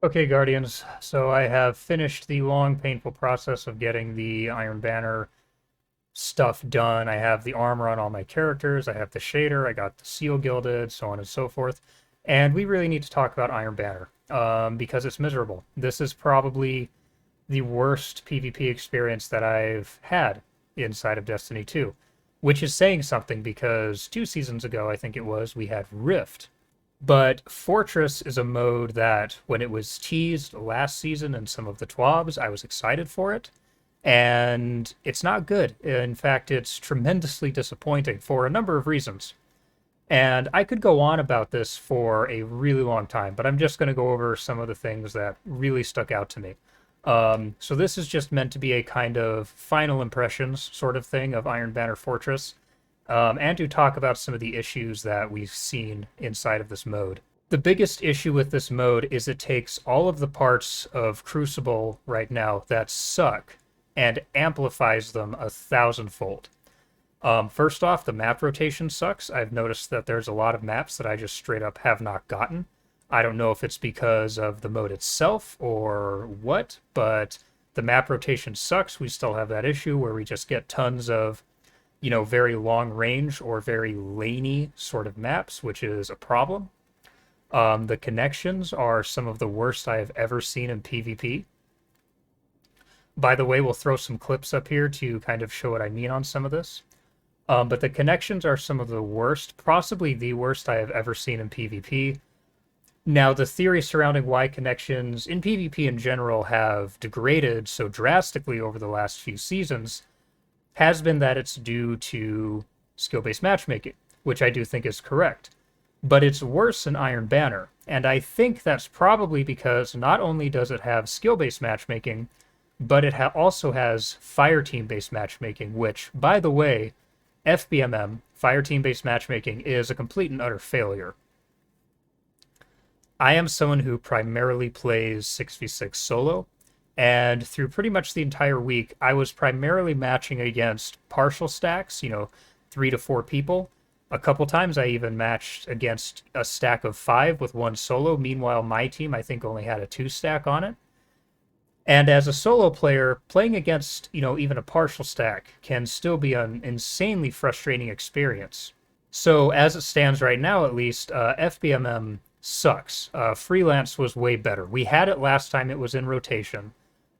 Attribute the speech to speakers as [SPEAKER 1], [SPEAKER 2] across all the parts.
[SPEAKER 1] Okay, Guardians. So I have finished the long, painful process of getting the Iron Banner stuff done. I have the armor on all my characters. I have the shader. I got the seal gilded, so on and so forth. And we really need to talk about Iron Banner because it's miserable. This is probably the worst PvP experience that I've had inside of Destiny 2, which is saying something because 2 seasons ago, I think it was, we had Rift. But Fortress is a mode that, when it was teased last season in some of the TWABs, I was excited for it. And it's not good. In fact, it's tremendously disappointing for a number of reasons. And I could go on about this for a really long time, but I'm just going to go over some of the things that really stuck out to me. So this is just meant to be a kind of final impressions sort of thing of Iron Banner Fortress, and to talk about some of the issues that we've seen inside of this mode. The biggest issue with this mode is it takes all of the parts of Crucible right now that suck and amplifies them 1,000-fold. First off, the map rotation sucks. I've noticed that there's a lot of maps that I just straight up have not gotten. I don't know if it's because of the mode itself or what, but the map rotation sucks. We still have that issue where we just get tons of, very long range or very laney sort of maps, which is a problem. The connections are some of the worst I have ever seen in PvP. By the way, we'll throw some clips up here to kind of show what I mean on some of this. But the connections are some of the worst, possibly the worst I have ever seen in PvP. Now, the theory surrounding why connections in PvP in general have degraded so drastically over the last few seasons has been that it's due to skill-based matchmaking, which I do think is correct. But it's worse in Iron Banner, and I think that's probably because not only does it have skill-based matchmaking, but it also has fireteam-based matchmaking, which, by the way, FBMM, fireteam-based matchmaking, is a complete and utter failure. I am someone who primarily plays 6v6 solo, and through pretty much the entire week, I was primarily matching against partial stacks, 3 to 4 people. A couple times I even matched against a stack of 5 with one solo. Meanwhile, my team, I think, only had a 2 stack on it. And as a solo player, playing against, even a partial stack can still be an insanely frustrating experience. So as it stands right now, at least, FBMM sucks. Freelance was way better. We had it last time it was in rotation.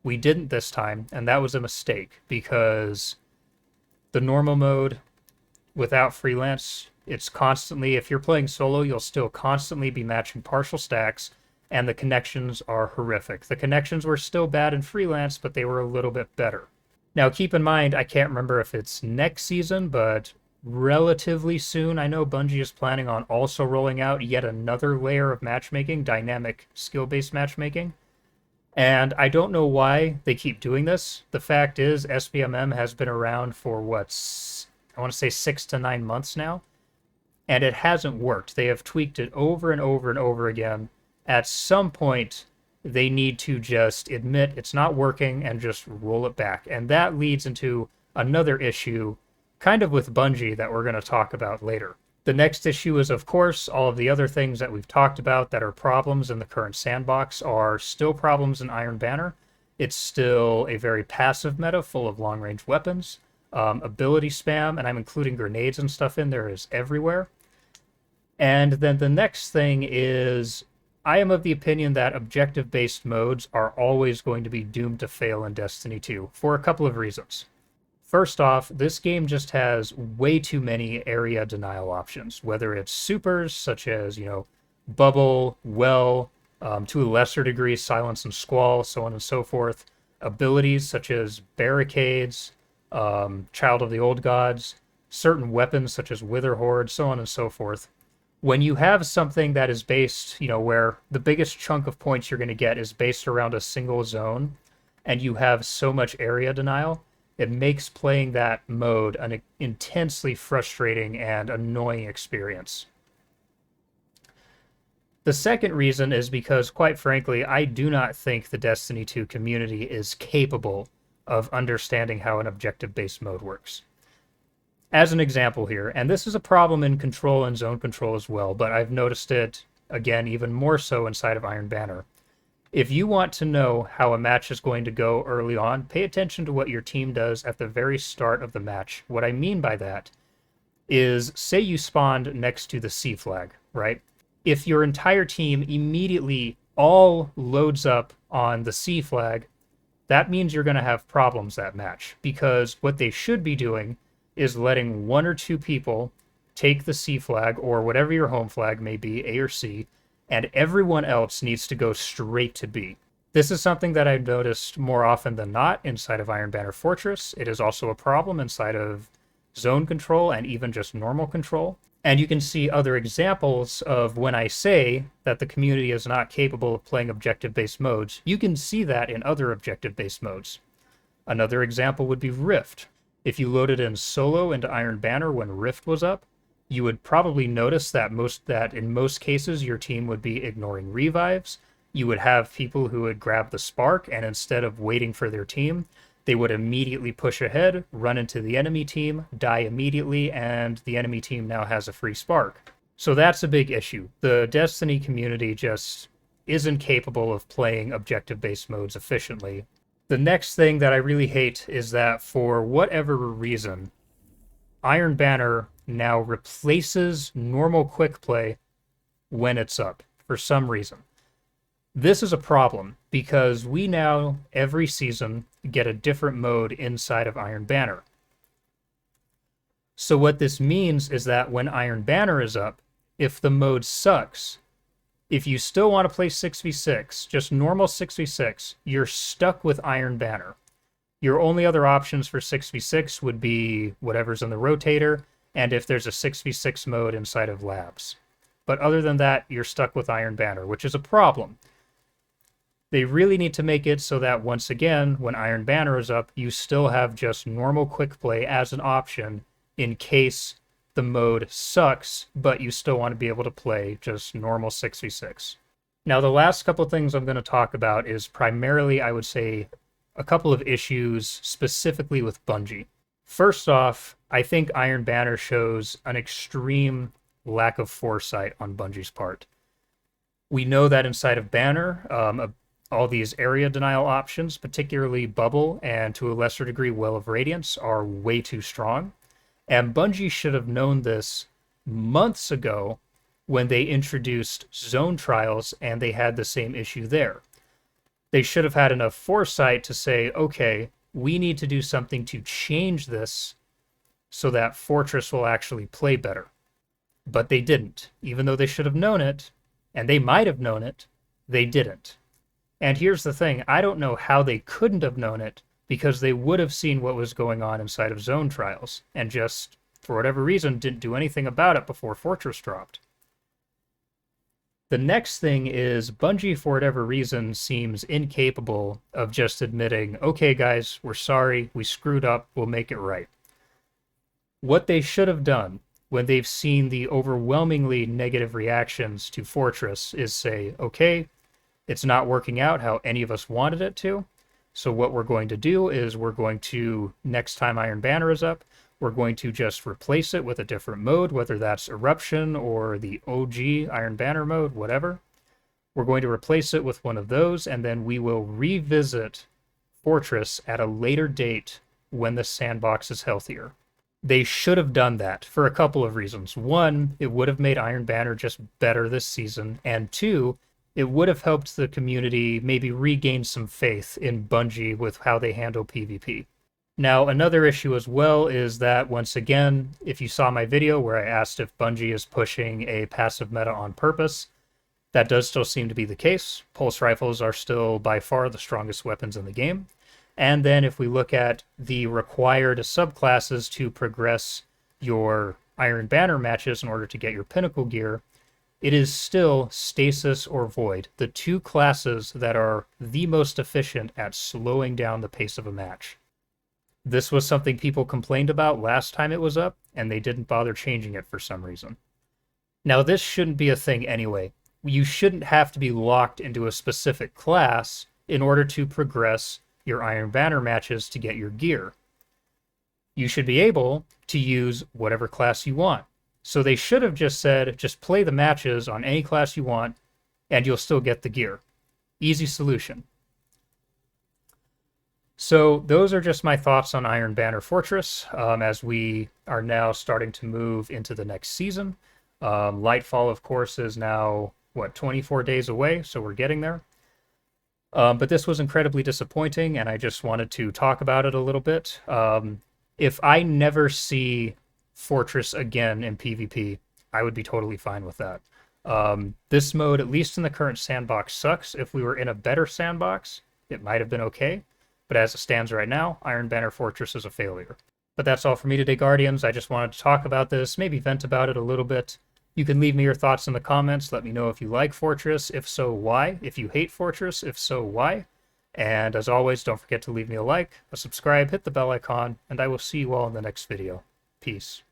[SPEAKER 1] We didn't this time, and that was a mistake because the normal mode without freelance, it's constantly, if you're playing solo, you'll still constantly be matching partial stacks, and the connections are horrific. The connections were still bad in freelance, but they were a little bit better. Now, keep in mind, I can't remember if it's next season, but relatively soon, I know Bungie is planning on also rolling out yet another layer of matchmaking, dynamic skill-based matchmaking. And I don't know why they keep doing this. The fact is, SBMM has been around for, I want to say 6 to 9 months now, and it hasn't worked. They have tweaked it over and over and over again. At some point, they need to just admit it's not working and just roll it back. And that leads into another issue, kind of with Bungie, that we're going to talk about later. The next issue is, of course, all of the other things that we've talked about that are problems in the current sandbox are still problems in Iron Banner. It's still a very passive meta full of long-range weapons. Ability spam, and I'm including grenades and stuff in there, is everywhere. And then the next thing is, I am of the opinion that objective-based modes are always going to be doomed to fail in Destiny 2 for a couple of reasons. First off, this game just has way too many area denial options, whether it's supers such as, Bubble, Well, to a lesser degree, Silence and Squall, so on and so forth. Abilities such as Barricades, Child of the Old Gods, certain weapons such as Wither Horde, so on and so forth. When you have something that is based, where the biggest chunk of points you're going to get is based around a single zone, and you have so much area denial, it makes playing that mode an intensely frustrating and annoying experience. The second reason is because, quite frankly, I do not think the Destiny 2 community is capable of understanding how an objective-based mode works. As an example here, and this is a problem in Control and Zone Control as well, but I've noticed it, again, even more so inside of Iron Banner. If you want to know how a match is going to go early on, pay attention to what your team does at the very start of the match. What I mean by that is, say you spawned next to the C flag, right? If your entire team immediately all loads up on the C flag, that means you're going to have problems that match, because what they should be doing is letting one or two people take the C flag, or whatever your home flag may be, A or C, and everyone else needs to go straight to B. This is something that I've noticed more often than not inside of Iron Banner Fortress. It is also a problem inside of zone control and even just normal control. And you can see other examples of when I say that the community is not capable of playing objective-based modes. You can see that in other objective-based modes. Another example would be Rift. If you loaded in solo into Iron Banner when Rift was up, you would probably notice that in most cases your team would be ignoring revives. You would have people who would grab the spark, and instead of waiting for their team, they would immediately push ahead, run into the enemy team, die immediately, and the enemy team now has a free spark. So that's a big issue. The Destiny community just isn't capable of playing objective-based modes efficiently. The next thing that I really hate is that for whatever reason, Iron Banner now replaces normal quick play when it's up, for some reason. This is a problem, because we now, every season, get a different mode inside of Iron Banner. So what this means is that when Iron Banner is up, if the mode sucks, if you still want to play 6v6, just normal 6v6, you're stuck with Iron Banner. Your only other options for 6v6 would be whatever's in the rotator, and if there's a 6v6 mode inside of labs. But other than that, you're stuck with Iron Banner, which is a problem. They really need to make it so that, once again, when Iron Banner is up, you still have just normal quick play as an option in case the mode sucks, but you still want to be able to play just normal 6v6. Now, the last couple things I'm going to talk about is primarily, I would say, a couple of issues specifically with Bungie. First off, I think Iron Banner shows an extreme lack of foresight on Bungie's part. We know that inside of Banner, all these area denial options, particularly Bubble and to a lesser degree Well of Radiance, are way too strong. And Bungie should have known this months ago when they introduced zone trials and they had the same issue there. They should have had enough foresight to say, okay, we need to do something to change this so that Fortress will actually play better. But they didn't. Even though they should have known it, and they might have known it, they didn't. And here's the thing, I don't know how they couldn't have known it, because they would have seen what was going on inside of zone trials, and just, for whatever reason, didn't do anything about it before Fortress dropped. The next thing is Bungie, for whatever reason, seems incapable of just admitting, okay guys, we're sorry, we screwed up, we'll make it right. What they should have done when they've seen the overwhelmingly negative reactions to Fortress is say, okay, it's not working out how any of us wanted it to, so what we're going to do is we're going to, next time Iron Banner is up, we're going to just replace it with a different mode, whether that's Eruption or the OG Iron Banner mode, whatever. We're going to replace it with one of those, and then we will revisit Fortress at a later date when the sandbox is healthier. They should have done that for a couple of reasons. One, it would have made Iron Banner just better this season, and two, it would have helped the community maybe regain some faith in Bungie with how they handle PvP. Now, another issue as well is that, once again, if you saw my video where I asked if Bungie is pushing a passive meta on purpose, that does still seem to be the case. Pulse rifles are still by far the strongest weapons in the game. And then if we look at the required subclasses to progress your Iron Banner matches in order to get your Pinnacle gear, it is still Stasis or Void, the two classes that are the most efficient at slowing down the pace of a match. This was something people complained about last time it was up, and they didn't bother changing it for some reason. Now, this shouldn't be a thing anyway. You shouldn't have to be locked into a specific class in order to progress your Iron Banner matches to get your gear. You should be able to use whatever class you want. So they should have just said, just play the matches on any class you want, and you'll still get the gear. Easy solution. So those are just my thoughts on Iron Banner Fortress as we are now starting to move into the next season. Lightfall, of course, is now, 24 days away, so we're getting there. But this was incredibly disappointing, and I just wanted to talk about it a little bit. If I never see Fortress again in PvP, I would be totally fine with that. This mode, at least in the current sandbox, sucks. If we were in a better sandbox, it might have been okay. But as it stands right now, Iron Banner Fortress is a failure. But that's all for me today, Guardians. I just wanted to talk about this, maybe vent about it a little bit. You can leave me your thoughts in the comments. Let me know if you like Fortress. If so, why? If you hate Fortress, if so, why? And as always, don't forget to leave me a like, a subscribe, hit the bell icon, and I will see you all in the next video. Peace.